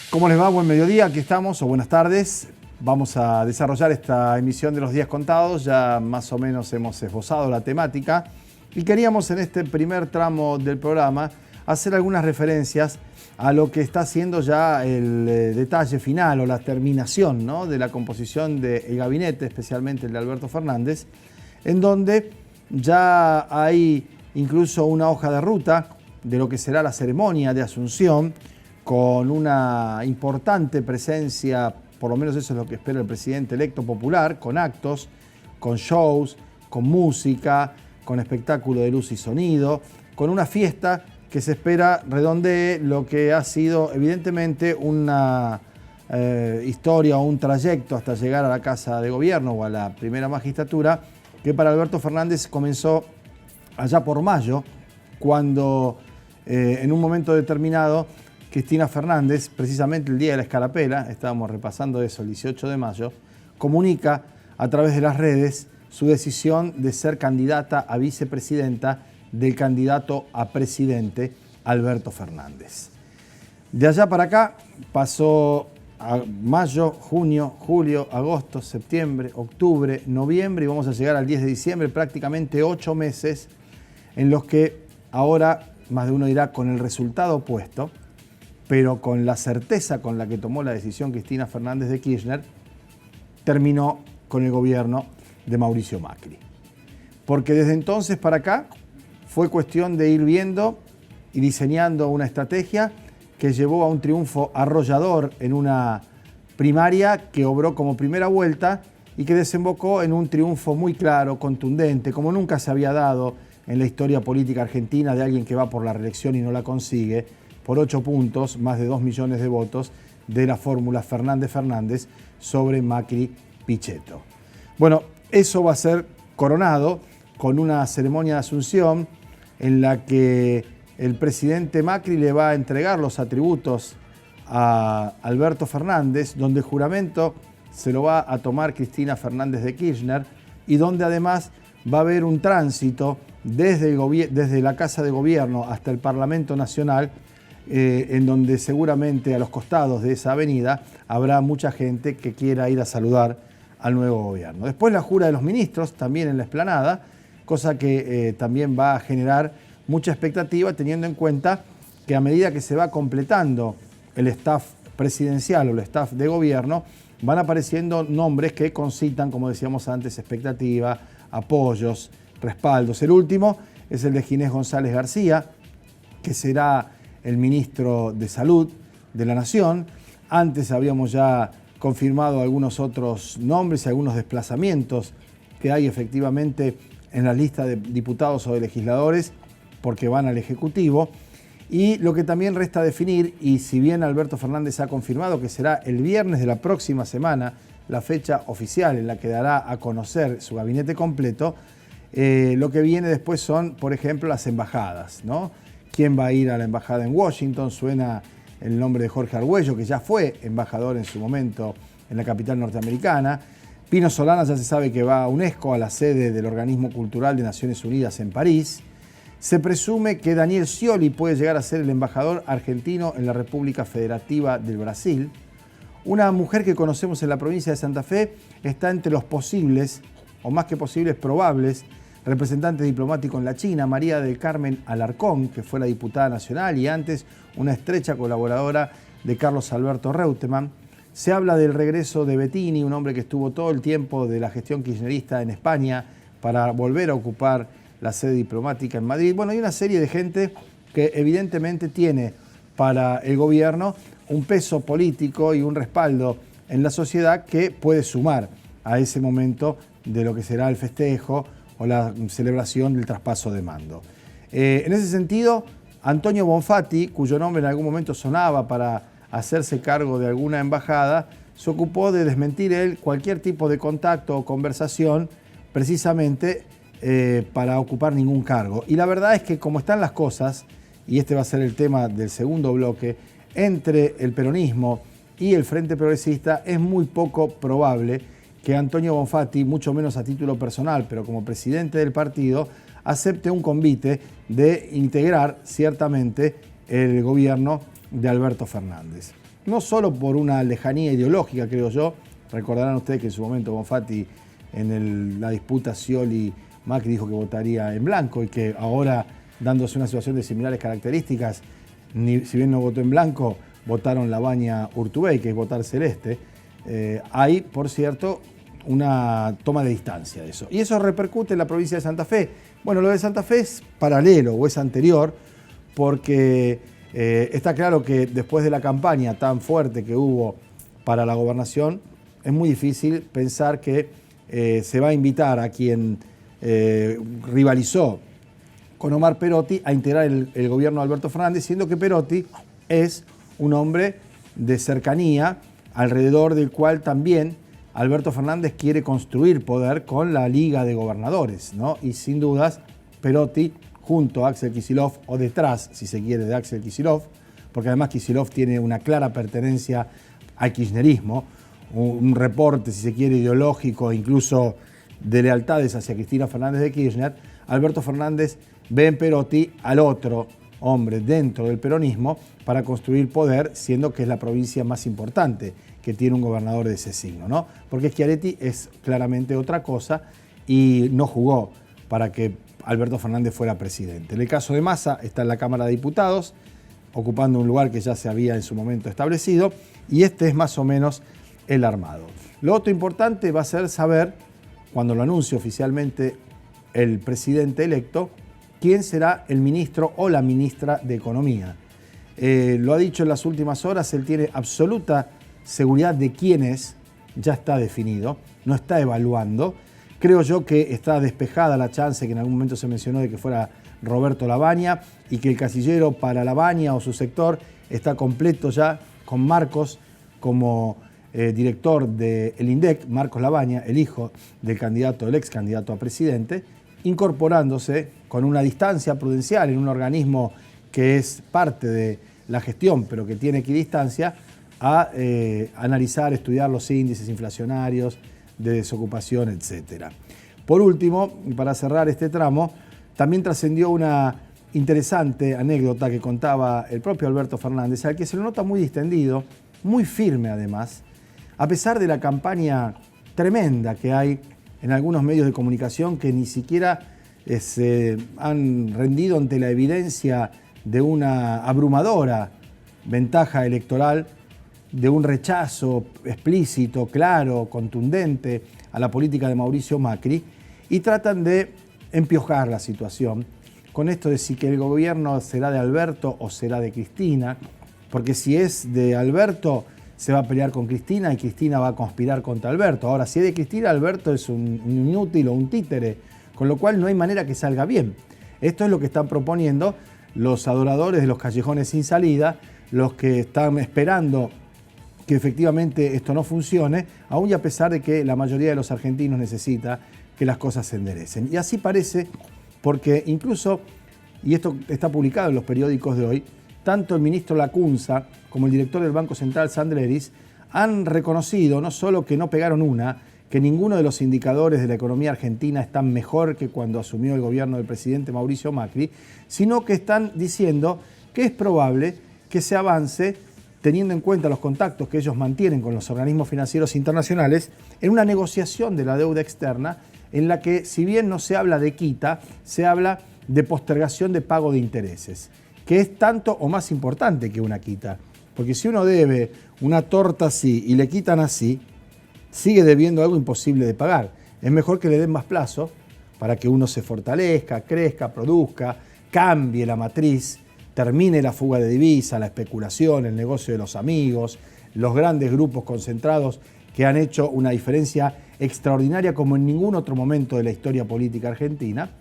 ¿Cómo les va? Buen mediodía, aquí estamos, o buenas tardes. Vamos a desarrollar esta emisión de los días contados, ya más o menos hemos esbozado la temática y queríamos en este primer tramo del programa hacer algunas referencias a lo que está siendo ya el detalle final o la terminación, ¿no?, de la composición del gabinete, especialmente el de Alberto Fernández, en donde ya hay incluso una hoja de ruta de lo que será la ceremonia de Asunción, con una importante presencia, por lo menos eso es lo que espera el presidente electo popular, con actos, con shows, con música, con espectáculo de luz y sonido, con una fiesta que se espera redondee lo que ha sido evidentemente una historia o un trayecto hasta llegar a la Casa de Gobierno o a la primera magistratura, que para Alberto Fernández comenzó allá por mayo, cuando en un momento determinado Cristina Fernández, precisamente el día de la escarapela, estábamos repasando eso, el 18 de mayo, comunica a través de las redes su decisión de ser candidata a vicepresidenta del candidato a presidente, Alberto Fernández. De allá para acá pasó a mayo, junio, julio, agosto, septiembre, octubre, noviembre y vamos a llegar al 10 de diciembre, prácticamente 8 meses en los que ahora más de uno dirá con el resultado opuesto, pero con la certeza con la que tomó la decisión Cristina Fernández de Kirchner, terminó con el gobierno de Mauricio Macri. Porque desde entonces para acá fue cuestión de ir viendo y diseñando una estrategia que llevó a un triunfo arrollador en una primaria que obró como primera vuelta y que desembocó en un triunfo muy claro, contundente, como nunca se había dado en la historia política argentina de alguien que va por la reelección y no la consigue, por 8 puntos, más de 2 millones de votos, de la fórmula Fernández-Fernández sobre Macri-Pichetto. Bueno, eso va a ser coronado con una ceremonia de Asunción en la que el presidente Macri le va a entregar los atributos a Alberto Fernández, donde el juramento se lo va a tomar Cristina Fernández de Kirchner y donde además va a haber un tránsito desde la Casa de Gobierno hasta el Parlamento Nacional, en donde seguramente a los costados de esa avenida habrá mucha gente que quiera ir a saludar al nuevo gobierno. Después la jura de los ministros, también en la explanada, cosa que también va a generar mucha expectativa, teniendo en cuenta que a medida que se va completando el staff presidencial o el staff de gobierno, van apareciendo nombres que concitan, como decíamos antes, expectativa, apoyos, respaldos. El último es el de Ginés González García, que será el ministro de Salud de la Nación. Antes habíamos ya confirmado algunos otros nombres y algunos desplazamientos que hay efectivamente en la lista de diputados o de legisladores porque van al Ejecutivo. Y lo que también resta definir, y si bien Alberto Fernández ha confirmado que será el viernes de la próxima semana la fecha oficial en la que dará a conocer su gabinete completo, lo que viene después son, por ejemplo, las embajadas, ¿no? ¿Quién va a ir a la embajada en Washington? Suena el nombre de Jorge Argüello, que ya fue embajador en su momento en la capital norteamericana. Pino Solana ya se sabe que va a UNESCO, a la sede del Organismo Cultural de Naciones Unidas en París. Se presume que Daniel Scioli puede llegar a ser el embajador argentino en la República Federativa del Brasil. Una mujer que conocemos en la provincia de Santa Fe está entre los posibles, o más que posibles, probables, representante diplomático en la China, María del Carmen Alarcón, que fue la diputada nacional y antes una estrecha colaboradora de Carlos Alberto Reutemann. Se habla del regreso de Bettini, un hombre que estuvo todo el tiempo de la gestión kirchnerista en España para volver a ocupar la sede diplomática en Madrid. Bueno, hay una serie de gente que evidentemente tiene para el gobierno un peso político y un respaldo en la sociedad que puede sumar a ese momento de lo que será el festejo o la celebración del traspaso de mando. En ese sentido, Antonio Bonfatti, cuyo nombre en algún momento sonaba para hacerse cargo de alguna embajada, se ocupó de desmentir él cualquier tipo de contacto o conversación precisamente para ocupar ningún cargo. Y la verdad es que como están las cosas, y este va a ser el tema del segundo bloque, entre el peronismo y el Frente Progresista es muy poco probable que Antonio Bonfatti, mucho menos a título personal, pero como presidente del partido, acepte un convite de integrar ciertamente el gobierno de Alberto Fernández. No solo por una lejanía ideológica, creo yo. Recordarán ustedes que en su momento Bonfatti, en la disputa Scioli-Macri, dijo que votaría en blanco y que ahora, dándose una situación de similares características, si bien no votó en blanco, votaron Labaña Urtubey, que es votar celeste. Hay, por cierto, una toma de distancia de eso. Y eso repercute en la provincia de Santa Fe. Bueno, lo de Santa Fe es paralelo o es anterior, porque está claro que después de la campaña tan fuerte que hubo para la gobernación, es muy difícil pensar que se va a invitar a quien rivalizó con Omar Perotti a integrar el gobierno de Alberto Fernández, siendo que Perotti es un hombre de cercanía, alrededor del cual también Alberto Fernández quiere construir poder con la Liga de Gobernadores, ¿no? Y sin dudas, Perotti, junto a Axel Kicillof, o detrás, si se quiere, de Axel Kicillof, porque además Kicillof tiene una clara pertenencia al kirchnerismo, un reporte, si se quiere, ideológico, incluso de lealtades hacia Cristina Fernández de Kirchner. Alberto Fernández ve en Perotti al otro hombre dentro del peronismo para construir poder, siendo que es la provincia más importante que tiene un gobernador de ese signo, ¿no? Porque Schiaretti es claramente otra cosa y no jugó para que Alberto Fernández fuera presidente. En el caso de Massa está en la Cámara de Diputados, ocupando un lugar que ya se había en su momento establecido, y este es más o menos el armado. Lo otro importante va a ser saber, cuando lo anuncie oficialmente el presidente electo, quién será el ministro o la ministra de Economía. Lo ha dicho en las últimas horas, él tiene absoluta seguridad de quién es, ya está definido, no está evaluando. Creo yo que está despejada la chance, que en algún momento se mencionó, de que fuera Roberto Labaña, y que el casillero para Labaña o su sector está completo ya con Marcos como director del INDEC, Marcos Labaña, el hijo del ex candidato a presidente, incorporándose con una distancia prudencial en un organismo que es parte de la gestión, pero que tiene equidistancia, a analizar, estudiar los índices inflacionarios de desocupación, etc. Por último, para cerrar este tramo, también trascendió una interesante anécdota que contaba el propio Alberto Fernández, al que se lo nota muy distendido, muy firme además, a pesar de la campaña tremenda que hay en algunos medios de comunicación que ni siquiera se han rendido ante la evidencia de una abrumadora ventaja electoral, de un rechazo explícito, claro, contundente a la política de Mauricio Macri, y tratan de empiojar la situación con esto de si que el gobierno será de Alberto o será de Cristina, porque si es de Alberto se va a pelear con Cristina y Cristina va a conspirar contra Alberto. Ahora, si es de Cristina, Alberto es un inútil o un títere, con lo cual no hay manera que salga bien. Esto es lo que están proponiendo los adoradores de los callejones sin salida, los que están esperando que efectivamente esto no funcione, aún y a pesar de que la mayoría de los argentinos necesita que las cosas se enderecen. Y así parece, porque incluso, y esto está publicado en los periódicos de hoy, tanto el ministro Lacunza como el director del Banco Central, Sandleris, han reconocido no solo que no pegaron una, que ninguno de los indicadores de la economía argentina están mejor que cuando asumió el gobierno del presidente Mauricio Macri, sino que están diciendo que es probable que se avance, teniendo en cuenta los contactos que ellos mantienen con los organismos financieros internacionales, en una negociación de la deuda externa en la que, si bien no se habla de quita, se habla de postergación de pago de intereses, que es tanto o más importante que una quita. Porque si uno debe una torta así y le quitan así, sigue debiendo algo imposible de pagar. Es mejor que le den más plazo para que uno se fortalezca, crezca, produzca, cambie la matriz, termine la fuga de divisas, la especulación, el negocio de los amigos, los grandes grupos concentrados que han hecho una diferencia extraordinaria como en ningún otro momento de la historia política argentina.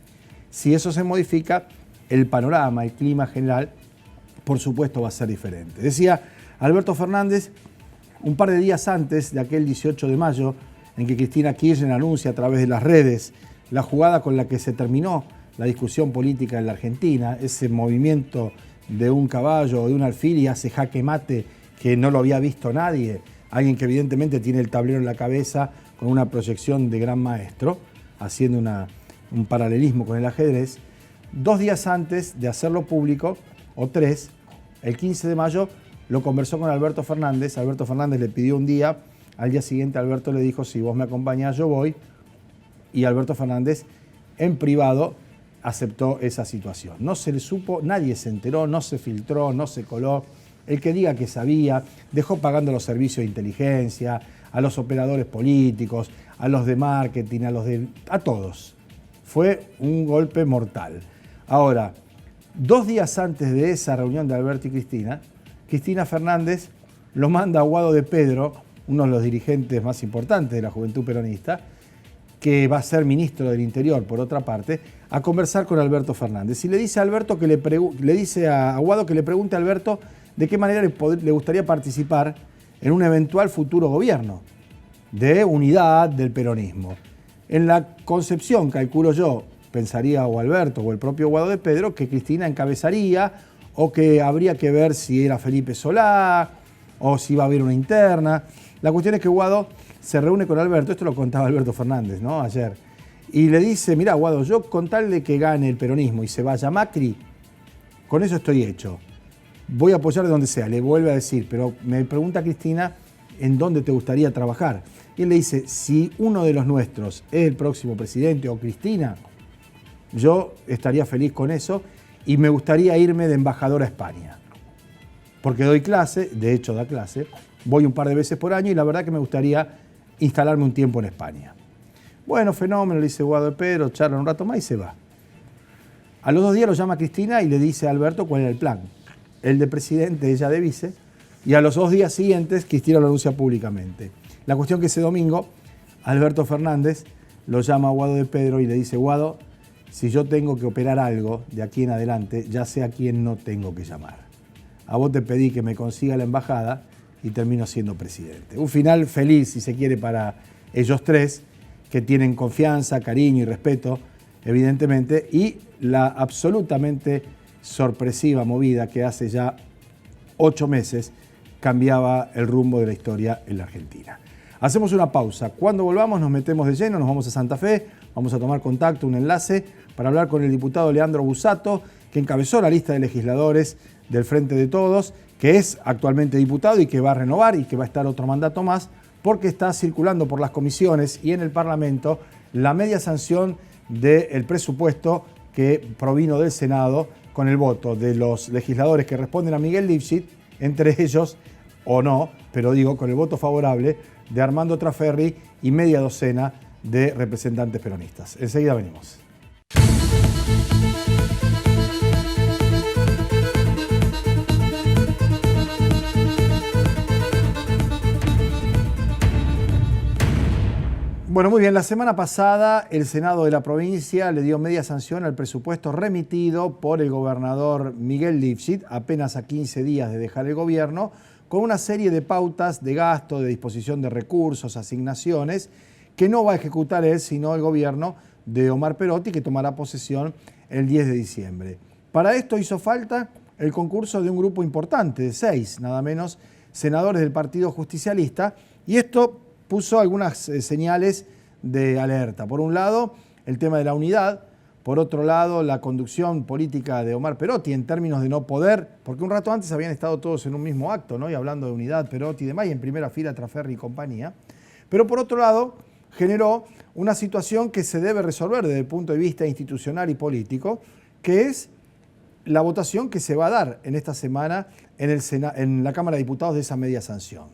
Si eso se modifica, el panorama, el clima general, por supuesto, va a ser diferente. Decía Alberto Fernández un par de días antes de aquel 18 de mayo, en que Cristina Kirchner anuncia a través de las redes la jugada con la que se terminó la discusión política en la Argentina, ese movimiento de un caballo o de un alfil y hace jaque mate que no lo había visto nadie, alguien que evidentemente tiene el tablero en la cabeza con una proyección de gran maestro, haciendo un paralelismo con el ajedrez. 2 días antes de hacerlo público, o 3, el 15 de mayo, lo conversó con Alberto Fernández. Alberto Fernández le pidió un día, al día siguiente Alberto le dijo, si vos me acompañás yo voy, y Alberto Fernández en privado aceptó esa situación. No se le supo, nadie se enteró, no se filtró, no se coló. El que diga que sabía, dejó pagando los servicios de inteligencia, a los operadores políticos, a los de marketing, a todos. Fue un golpe mortal. Ahora, 2 días antes de esa reunión de Alberto y Cristina Fernández lo manda a Guado de Pedro, uno de los dirigentes más importantes de la Juventud Peronista, que va a ser ministro del Interior, por otra parte, a conversar con Alberto Fernández. Y le dice a Alberto le dice a Guado que le pregunte a Alberto de qué manera le gustaría participar en un eventual futuro gobierno de unidad del peronismo. En la concepción, calculo yo, pensaría o Alberto o el propio Guado de Pedro, que Cristina encabezaría o que habría que ver si era Felipe Solá o si iba a haber una interna. La cuestión es que Guado se reúne con Alberto, esto lo contaba Alberto Fernández, ¿no? Ayer, y le dice, mirá Guado, yo con tal de que gane el peronismo y se vaya Macri, con eso estoy hecho. Voy a apoyar de donde sea, le vuelve a decir, pero me pregunta Cristina, ¿en dónde te gustaría trabajar? Y él le dice, si uno de los nuestros es el próximo presidente o Cristina, yo estaría feliz con eso y me gustaría irme de embajador a España. Porque doy clase, de hecho da clase, voy un par de veces por año y la verdad que me gustaría instalarme un tiempo en España. Bueno, fenómeno, le dice Guado de Pedro, charla un rato más y se va. A los 2 días lo llama Cristina y le dice a Alberto cuál era el plan. Él de presidente, ella de vice, y a los 2 días siguientes Cristina lo anuncia públicamente. La cuestión que ese domingo Alberto Fernández lo llama a Guado de Pedro y le dice, Guado, si yo tengo que operar algo de aquí en adelante, ya sé a quién no tengo que llamar. A vos te pedí que me consiga la embajada y termino siendo presidente. Un final feliz, si se quiere, para ellos tres, que tienen confianza, cariño y respeto, evidentemente, y la absolutamente sorpresiva movida que hace ya 8 meses cambiaba el rumbo de la historia en la Argentina. Hacemos una pausa. Cuando volvamos nos metemos de lleno, nos vamos a Santa Fe, vamos a tomar contacto, un enlace, para hablar con el diputado Leandro Busato, que encabezó la lista de legisladores del Frente de Todos, que es actualmente diputado y que va a renovar y que va a estar otro mandato más, porque está circulando por las comisiones y en el Parlamento la media sanción del presupuesto que provino del Senado con el voto de los legisladores que responden a Miguel Lifschit, entre ellos, o no, pero digo, con el voto favorable de Armando Traferri y media docena de representantes peronistas. Enseguida venimos. Bueno, muy bien, la semana pasada el Senado de la provincia le dio media sanción al presupuesto remitido por el gobernador Miguel Lifschit, apenas a 15 días de dejar el gobierno, con una serie de pautas de gasto, de disposición de recursos, asignaciones, que no va a ejecutar él, sino el gobierno de Omar Perotti, que tomará posesión el 10 de diciembre. Para esto hizo falta el concurso de un grupo importante, de 6, nada menos, senadores del Partido Justicialista, y esto puso algunas señales de alerta. Por un lado, el tema de la unidad. Por otro lado, la conducción política de Omar Perotti en términos de no poder, porque un rato antes habían estado todos en un mismo acto, ¿no? Y hablando de unidad, Perotti y demás, y en primera fila Traferri y compañía. Pero por otro lado, generó una situación que se debe resolver desde el punto de vista institucional y político, que es la votación que se va a dar en esta semana en la Cámara de Diputados de esa media sanción.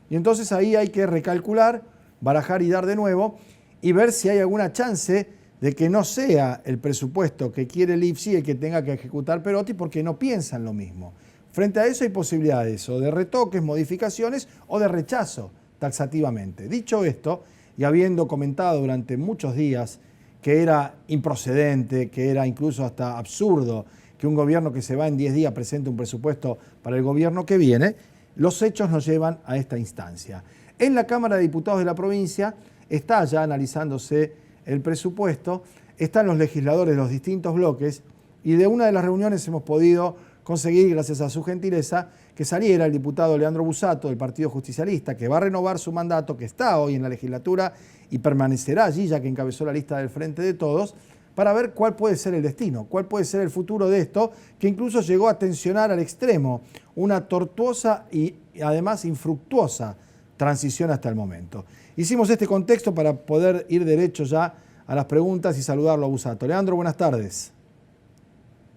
Y entonces ahí hay que recalcular, barajar y dar de nuevo y ver si hay alguna chance de que no sea el presupuesto que quiere Lifschit el que tenga que ejecutar Perotti, porque no piensan lo mismo. Frente a eso hay posibilidades o de retoques, modificaciones o de rechazo taxativamente. Dicho esto, y habiendo comentado durante muchos días que era improcedente, que era incluso hasta absurdo que un gobierno que se va en 10 días presente un presupuesto para el gobierno que viene, Los hechos nos llevan a esta instancia. En la Cámara de Diputados de la provincia está ya analizándose el presupuesto, están los legisladores de los distintos bloques y de una de las reuniones hemos podido conseguir, gracias a su gentileza, que saliera el diputado Leandro Busato del Partido Justicialista, que va a renovar su mandato, que está hoy en la legislatura y permanecerá allí, ya que encabezó la lista del Frente de Todos, para ver cuál puede ser el destino, cuál puede ser el futuro de esto, que incluso llegó a tensionar al extremo una tortuosa y además infructuosa transición hasta el momento. Hicimos este contexto para poder ir derecho ya a las preguntas y saludarlo a Busato. Leandro, buenas tardes.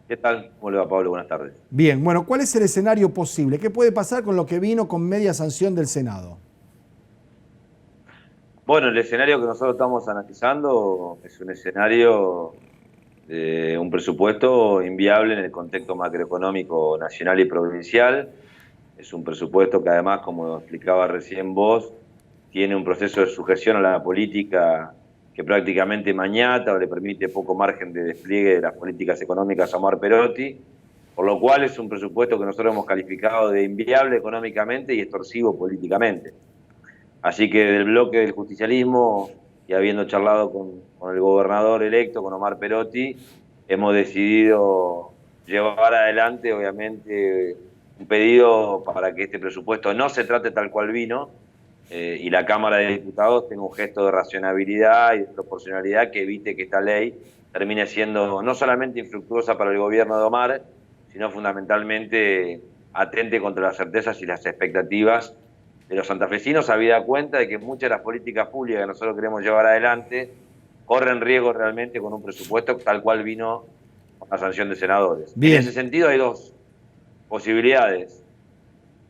¿Qué tal? ¿Cómo le va, Pablo? Buenas tardes. Bien, bueno, ¿cuál es el escenario posible? ¿Qué puede pasar con lo que vino con media sanción del Senado? Bueno, el escenario que nosotros estamos analizando es un escenario de un presupuesto inviable en el contexto macroeconómico nacional y provincial. Es un presupuesto que además, como explicaba recién vos, tiene un proceso de sujeción a la política que prácticamente mañata o le permite poco margen de despliegue de las políticas económicas a Omar Perotti, por lo cual es un presupuesto que nosotros hemos calificado de inviable económicamente y extorsivo políticamente. Así que del bloque del justicialismo, y habiendo charlado con el gobernador electo, con Omar Perotti, hemos decidido llevar adelante, obviamente, un pedido para que este presupuesto no se trate tal cual vino, y la Cámara de Diputados tenga un gesto de racionalidad y de proporcionalidad que evite que esta ley termine siendo no solamente infructuosa para el gobierno de Omar, sino fundamentalmente atente contra las certezas y las expectativas de los santafesinos, habida cuenta de que muchas de las políticas públicas que nosotros queremos llevar adelante corren riesgo realmente con un presupuesto tal cual vino con la sanción de senadores. Bien. En ese sentido hay dos posibilidades.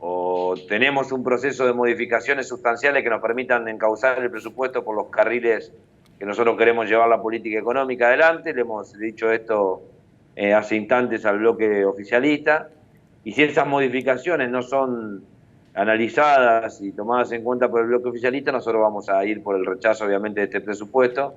O tenemos un proceso de modificaciones sustanciales que nos permitan encauzar el presupuesto por los carriles que nosotros queremos llevar la política económica adelante. Le hemos dicho esto hace instantes al bloque oficialista. Y si esas modificaciones no son analizadas y tomadas en cuenta por el bloque oficialista, nosotros vamos a ir por el rechazo, obviamente, de este presupuesto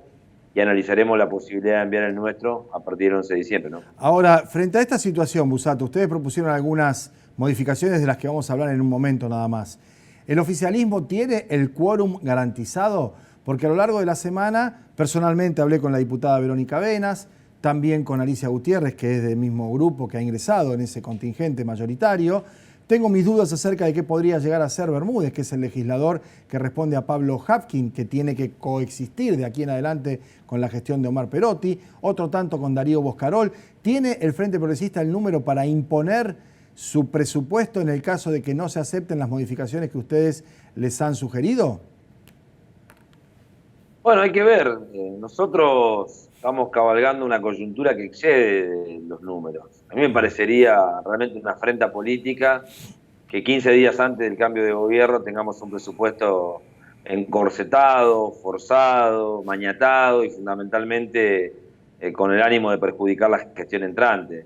y analizaremos la posibilidad de enviar el nuestro a partir del 11 de diciembre, ¿no? Ahora, frente a esta situación, Busato, ustedes propusieron algunas modificaciones de las que vamos a hablar en un momento nada más. ¿El oficialismo tiene el quórum garantizado? Porque a lo largo de la semana, personalmente hablé con la diputada Verónica Venas, también con Alicia Gutiérrez, que es del mismo grupo que ha ingresado en ese contingente mayoritario. Tengo mis dudas acerca de qué podría llegar a ser Bermúdez, que es el legislador que responde a Pablo Hapkin, que tiene que coexistir de aquí en adelante con la gestión de Omar Perotti, otro tanto con Darío Boscarol. ¿Tiene el Frente Progresista el número para imponer su presupuesto en el caso de que no se acepten las modificaciones que ustedes les han sugerido? Bueno, hay que ver. Nosotros estamos cabalgando una coyuntura que excede los números. A mí me parecería realmente una afrenta política que 15 días antes del cambio de gobierno tengamos un presupuesto encorsetado, forzado, mañatado y fundamentalmente con el ánimo de perjudicar la gestión entrante.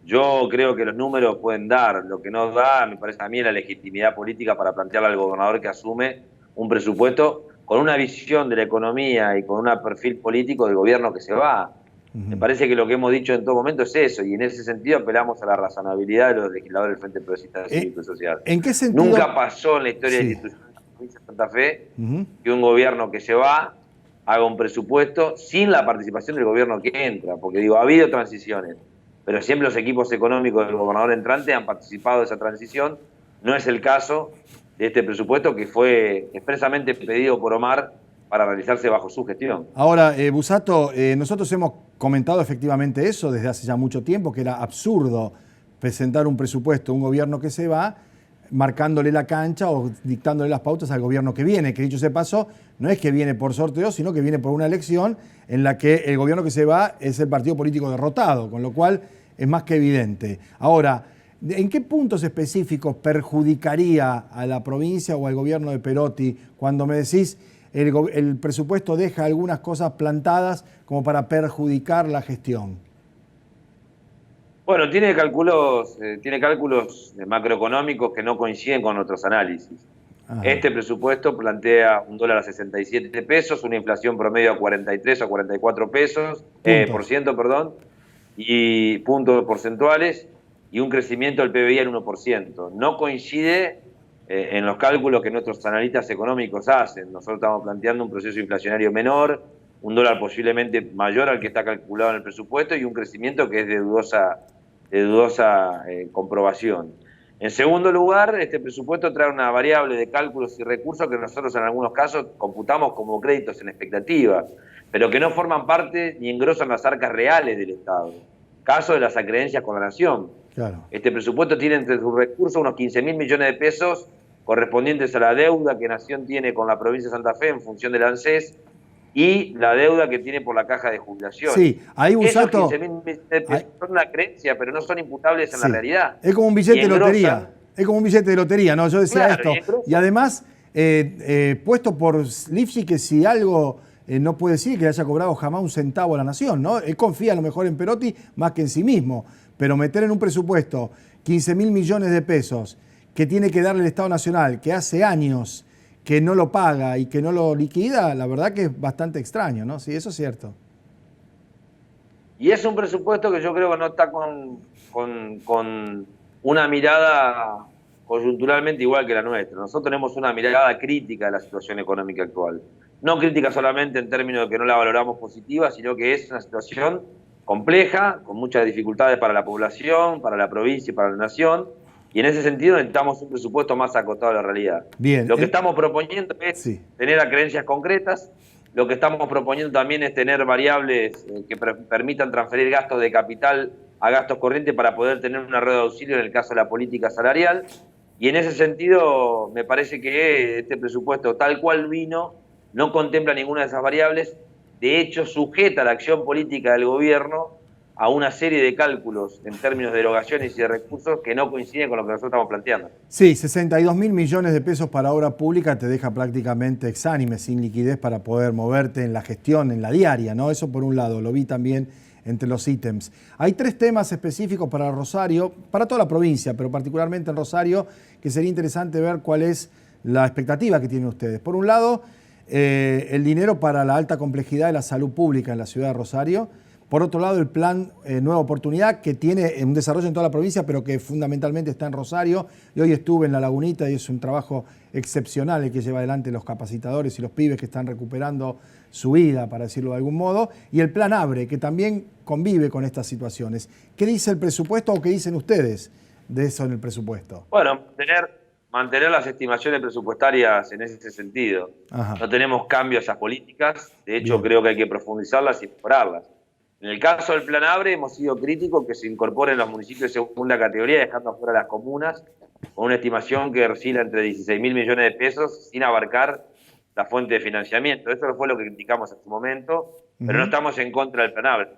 Yo creo que los números pueden dar, lo que no da, me parece a mí, la legitimidad política para plantearle al gobernador que asume un presupuesto con una visión de la economía y con un perfil político del gobierno que se va. Me parece que lo que hemos dicho en todo momento es eso, y en ese sentido apelamos a la razonabilidad de los legisladores del Frente Progresista Cívico y Social. ¿En qué sentido? Nunca pasó en la historia de la institución de la provincia de Santa Fe que un gobierno que se va haga un presupuesto sin la participación del gobierno que entra, porque digo, ha habido transiciones, pero siempre los equipos económicos del gobernador entrante han participado de esa transición. No es el caso de este presupuesto que fue expresamente pedido por Omar para realizarse bajo su gestión. Ahora, Busato, nosotros hemos comentado efectivamente eso desde hace ya mucho tiempo, que era absurdo presentar un presupuesto, un gobierno que se va, marcándole la cancha o dictándole las pautas al gobierno que viene, que dicho sea paso, no es que viene por sorteo, sino que viene por una elección en la que el gobierno que se va es el partido político derrotado, con lo cual es más que evidente. Ahora, ¿en qué puntos específicos perjudicaría a la provincia o al gobierno de Perotti cuando me decís el presupuesto deja algunas cosas plantadas como para perjudicar la gestión? Bueno, tiene cálculos macroeconómicos que no coinciden con otros análisis. Ajá. Este presupuesto plantea un dólar a 67 pesos, una inflación promedio a 43 o 44 pesos, por ciento, perdón, y puntos porcentuales, y un crecimiento del PBI al 1%. No coincide en los cálculos que nuestros analistas económicos hacen. Nosotros estamos planteando un proceso inflacionario menor, un dólar posiblemente mayor al que está calculado en el presupuesto y un crecimiento que es de dudosa comprobación. En segundo lugar, este presupuesto trae una variable de cálculos y recursos que nosotros en algunos casos computamos como créditos en expectativa, pero que no forman parte ni engrosan las arcas reales del Estado. Caso de las acreencias con la Nación. Claro. Este presupuesto tiene entre sus recursos unos 15.000 millones de pesos correspondientes a la deuda que Nación tiene con la provincia de Santa Fe en función del ANSES y la deuda que tiene por la caja de jubilación. Sí, ahí Busato, esos 15.000 millones de pesos son una creencia, pero no son imputables en la sí, realidad. es como un billete de lotería. Es como un billete de lotería, ¿no? Yo decía esto. Y además, puesto por Lifshitz que si algo no puede decir que le haya cobrado jamás un centavo a la Nación, ¿no? Él confía a lo mejor en Perotti más que en sí mismo. Pero meter en un presupuesto 15.000 millones de pesos que tiene que darle el Estado Nacional, que hace años que no lo paga y que no lo liquida, la verdad que es bastante extraño, ¿no? Sí, eso es cierto. Y es un presupuesto que yo creo que no está con una mirada coyunturalmente igual que la nuestra. Nosotros tenemos una mirada crítica de la situación económica actual. No crítica solamente en términos de que no la valoramos positiva, sino que es una situación compleja, con muchas dificultades para la población, para la provincia y para la nación, y en ese sentido necesitamos un presupuesto más acotado a la realidad. Bien, lo que estamos proponiendo es tener creencias concretas, lo que estamos proponiendo también es tener variables que permitan transferir gastos de capital a gastos corrientes para poder tener una red de auxilio en el caso de la política salarial, y en ese sentido me parece que este presupuesto tal cual vino no contempla ninguna de esas variables. De hecho, sujeta la acción política del gobierno a una serie de cálculos en términos de erogaciones y de recursos que no coinciden con lo que nosotros estamos planteando. Sí, 62.000 millones de pesos para obra pública te deja prácticamente exánime, sin liquidez para poder moverte en la gestión, en la diaria, ¿no? Eso por un lado, lo vi también entre los ítems. Hay 3 temas específicos para Rosario, para toda la provincia, pero particularmente en Rosario, que sería interesante ver cuál es la expectativa que tienen ustedes. Por un lado, el dinero para la alta complejidad de la salud pública en la ciudad de Rosario. Por otro lado, el plan Nueva Oportunidad, que tiene un desarrollo en toda la provincia, pero que fundamentalmente está en Rosario. Y hoy estuve en La Lagunita y es un trabajo excepcional el que lleva adelante los capacitadores y los pibes que están recuperando su vida, para decirlo de algún modo. Y el plan Abre, que también convive con estas situaciones. ¿Qué dice el presupuesto o qué dicen ustedes de eso en el presupuesto? Bueno, mantener las estimaciones presupuestarias en ese sentido. Ajá. No tenemos cambios a esas políticas, de hecho creo que hay que profundizarlas y mejorarlas. En el caso del Plan Abre hemos sido críticos que se incorporen los municipios de segunda categoría, dejando afuera las comunas, con una estimación que oscila entre 16.000 millones de pesos sin abarcar la fuente de financiamiento. Eso fue lo que criticamos en su momento, pero no estamos en contra del Plan Abre.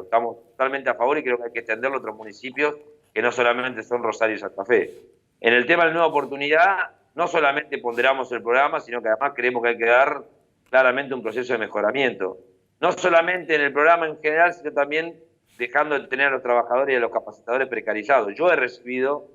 Estamos totalmente a favor y creo que hay que extenderlo a otros municipios que no solamente son Rosario y Santa Fe. En el tema de la Nueva Oportunidad, no solamente ponderamos el programa, sino que además creemos que hay que dar claramente un proceso de mejoramiento. No solamente en el programa en general, sino también dejando de tener a los trabajadores y a los capacitadores precarizados. Yo he recibido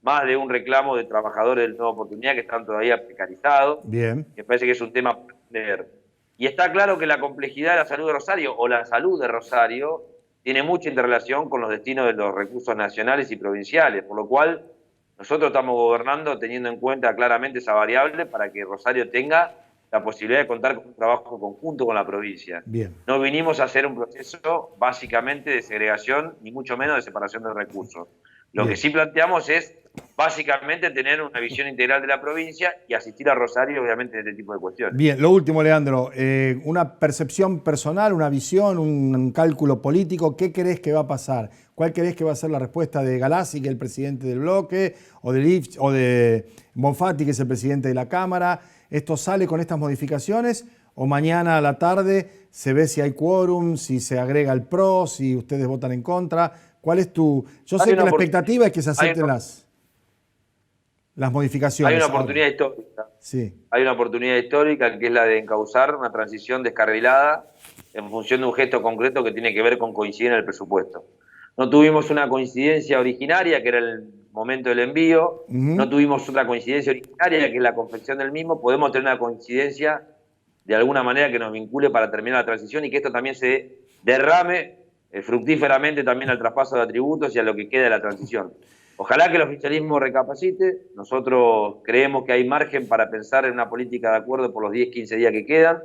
más de un reclamo de trabajadores de Nueva Oportunidad que están todavía precarizados. Bien. Me parece que es un tema para entender. Y está claro que la complejidad de la salud de Rosario, o la salud de Rosario, tiene mucha interrelación con los destinos de los recursos nacionales y provinciales, por lo cual nosotros estamos gobernando teniendo en cuenta claramente esa variable para que Rosario tenga la posibilidad de contar con un trabajo conjunto con la provincia. Bien. No vinimos a hacer un proceso básicamente de segregación, ni mucho menos de separación de recursos. Lo que sí planteamos es básicamente tener una visión integral de la provincia y asistir a Rosario, obviamente, en este tipo de cuestiones. Bien, lo último, Leandro, una percepción personal, una visión, un cálculo político, ¿qué crees que va a pasar? ¿Cuál crees que va a ser la respuesta de Galassi, que es el presidente del bloque, o de Bonfatti, que es el presidente de la Cámara? ¿Esto sale con estas modificaciones o mañana a la tarde se ve si hay quórum, si se agrega el PRO, si ustedes votan en contra? ¿Cuál es tu...? Yo sé que la expectativa es que se acepten las modificaciones. Hay una oportunidad histórica. Sí. Hay una oportunidad histórica que es la de encauzar una transición descarrilada en función de un gesto concreto que tiene que ver con coincidir en el presupuesto. No tuvimos una coincidencia originaria, que era el momento del envío, no tuvimos otra coincidencia originaria, que es la confección del mismo. Podemos tener una coincidencia de alguna manera que nos vincule para terminar la transición y que esto también se derrame fructíferamente también al traspaso de atributos y a lo que queda de la transición. Ojalá que el oficialismo recapacite. Nosotros creemos que hay margen para pensar en una política de acuerdo por los 10, 15 días que quedan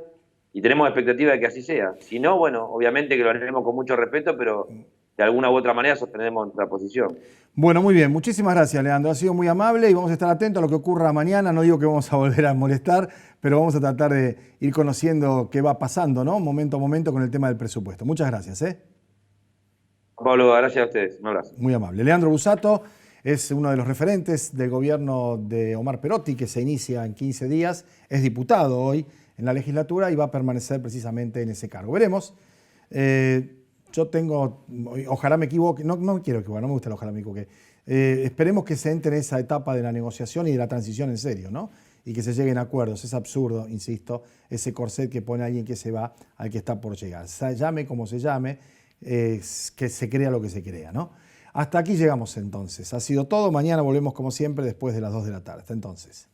y tenemos expectativa de que así sea. Si no, bueno, obviamente que lo haremos con mucho respeto, pero de alguna u otra manera sostenemos nuestra posición. Bueno, muy bien. Muchísimas gracias, Leandro. Ha sido muy amable y vamos a estar atentos a lo que ocurra mañana. No digo que vamos a volver a molestar, pero vamos a tratar de ir conociendo qué va pasando, ¿no? Momento a momento con el tema del presupuesto. Muchas gracias, ¿eh? Pablo, gracias a ustedes. Un abrazo. Muy amable. Leandro Busato es uno de los referentes del gobierno de Omar Perotti, que se inicia en 15 días. Es diputado hoy en la legislatura y va a permanecer precisamente en ese cargo. Veremos. Yo tengo, ojalá me equivoque, no me quiero equivocar, no me gusta el ojalá me equivoque. Esperemos que se entre en esa etapa de la negociación y de la transición en serio, ¿no? Y que se lleguen a acuerdos. Es absurdo, insisto, ese corset que pone a alguien que se va al que está por llegar. Se llame como se llame, que se crea lo que se crea, ¿no? Hasta aquí llegamos entonces. Ha sido todo. Mañana volvemos como siempre después de las 2 de la tarde. Hasta entonces.